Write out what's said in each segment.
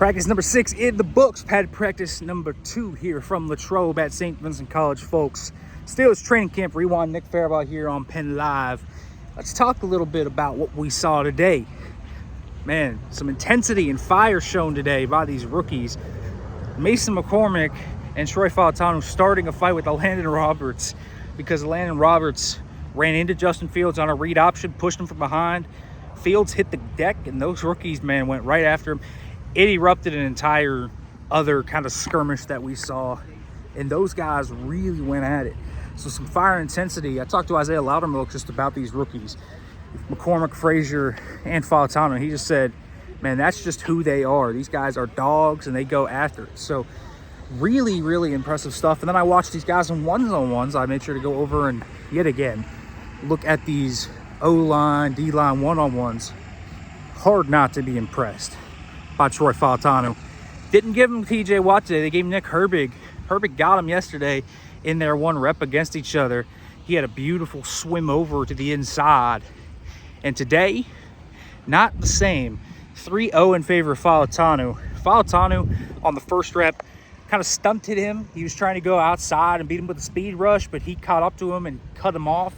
Practice number 6 in the books. Pad practice number 2 here from Latrobe at St. Vincent College, folks. Steelers training camp rewind. Nick Farabaugh here on PennLive. Let's talk a little bit about what we saw today. Man, some intensity and fire shown today by these rookies. Mason McCormack and Troy Fautanu starting a fight with Landon Roberts because Landon Roberts ran into Justin Fields on a read option, pushed him from behind. Fields hit the deck, and those rookies, man, went right after him. It erupted an entire other kind of skirmish that we saw, and those guys really went at it. So some fire intensity. I talked to Isaiah Loudermilk just about these rookies, McCormack, Frasier, and Fautanu. He just said, man, that's just who they are. These guys are dogs, and they go after it. So really, really impressive stuff. And then I watched these guys in ones-on-ones. I made sure to go over and, yet again, look at these O-line, D-line one-on-ones. Hard not to be impressed by Troy Fautanu. Didn't give him TJ Watt today. They gave Nick Herbig. Herbig got him yesterday in their one rep against each other. He had a beautiful swim over to the inside. And today, not the same. 3-0 in favor of Fautanu. Fautanu on the first rep kind of stunted him. He was trying to go outside and beat him with a speed rush, but he caught up to him and cut him off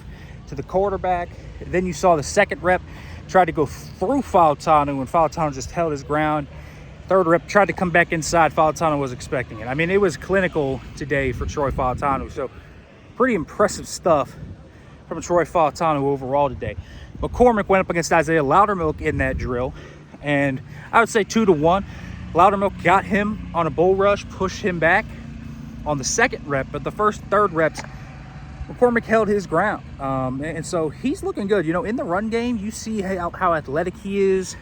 to the quarterback. Then you saw the second rep tried to go through Fautanu, and Fautanu just held his ground. Third rep tried to come back inside. Fautanu was expecting it. I mean, it was clinical today for Troy Fautanu. So pretty impressive stuff from Troy Fautanu overall today. McCormack went up against Isaiah Loudermilk in that drill, and I would say 2-1. Loudermilk got him on a bull rush, pushed him back on the second rep, but the first third reps, McCormack held his ground. And so he's looking good. You know, in the run game, you see how athletic he is,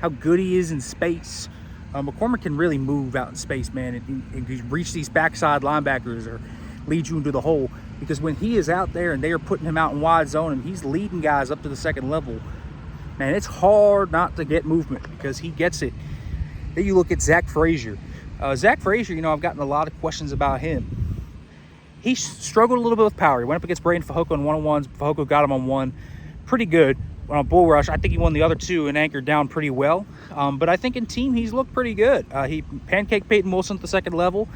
how good he is in space. McCormack can really move out in space, man, and reach these backside linebackers or lead you into the hole. Because when he is out there and they are putting him out in wide zone and he's leading guys up to the second level, man, it's hard not to get movement because he gets it. Then you look at Zack Frasier. Zack Frasier, you know, I've gotten a lot of questions about him. He struggled a little bit with power. He went up against Braden Fehoko in one-on-ones. Fehoko got him on one. Pretty good on a bull rush. I think he won the other two and anchored down pretty well. But I think in team, he's looked pretty good. He pancaked Peyton Wilson at the second level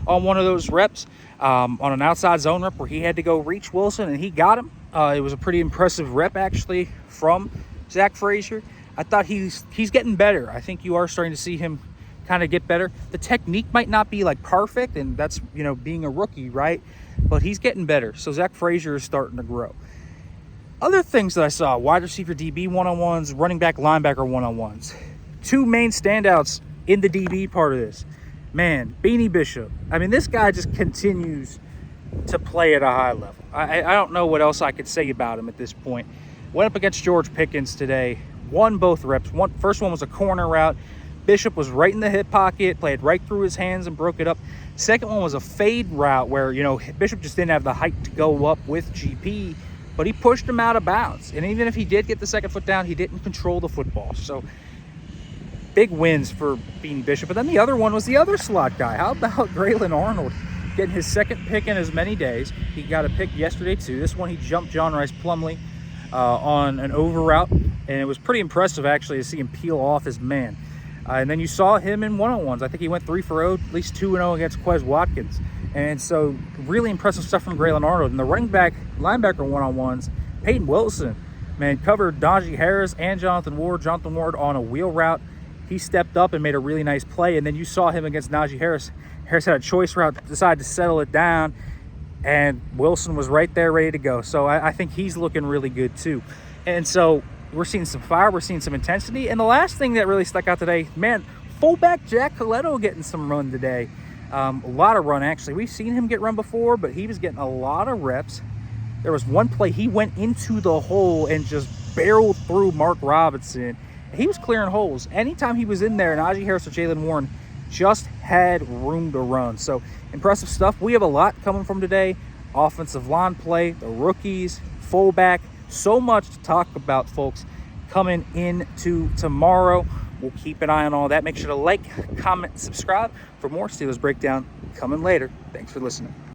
on one of those reps on an outside zone rep where he had to go reach Wilson, and he got him. It was a pretty impressive rep, actually, from Zack Frasier. I thought he's getting better. I think you are starting to see him kind of get better. The technique might not be like perfect, and that's, you know, being a rookie, right? But he's getting better. So Zack Frasier is starting to grow. Other things that I saw: wide receiver DB one-on-ones, running back linebacker one-on-ones. Two main standouts in the DB part of this. Man, Beanie Bishop. I mean, this guy just continues to play at a high level. I don't know what else I could say about him at this point. Went up against George Pickens today. Won both reps. First one was a corner route. Bishop was right in the hip pocket, played right through his hands and broke it up. Second one was a fade route where, you know, Bishop just didn't have the height to go up with GP, but he pushed him out of bounds. And even if he did get the second foot down, he didn't control the football. So big wins for Beanie Bishop. But then the other one was the other slot guy. How about Graylin Arnold getting his second pick in as many days? He got a pick yesterday too. This one he jumped John Rice Plumlee on an over route, and it was pretty impressive actually to see him peel off his man. And then you saw him in one-on-ones. I think he went 3-for-0, at least 2-0 against Quez Watkins. And so really impressive stuff from Graylin Arnold. And the running back, linebacker one-on-ones, Peyton Wilson, man, covered Najee Harris and Jonathan Ward. Jonathan Ward on a wheel route. He stepped up and made a really nice play. And then you saw him against Najee Harris. Harris had a choice route, decided to settle it down, and Wilson was right there ready to go. So I think he's looking really good too. And so we're seeing some fire, we're seeing some intensity. And the last thing that really stuck out today, man, fullback Jack Coletto getting some run today. A lot of run, actually. We've seen him get run before, but he was getting a lot of reps. There was one play, he went into the hole and just barreled through Mark Robinson. He was clearing holes. Anytime he was in there, Najee Harris or Jaylen Warren just had room to run. So impressive stuff. We have a lot coming from today. Offensive line play, the rookies, fullback. So much to talk about, folks, coming into tomorrow. We'll keep an eye on all that. Make sure to like, comment, subscribe for more Steelers Breakdown coming later. Thanks for listening.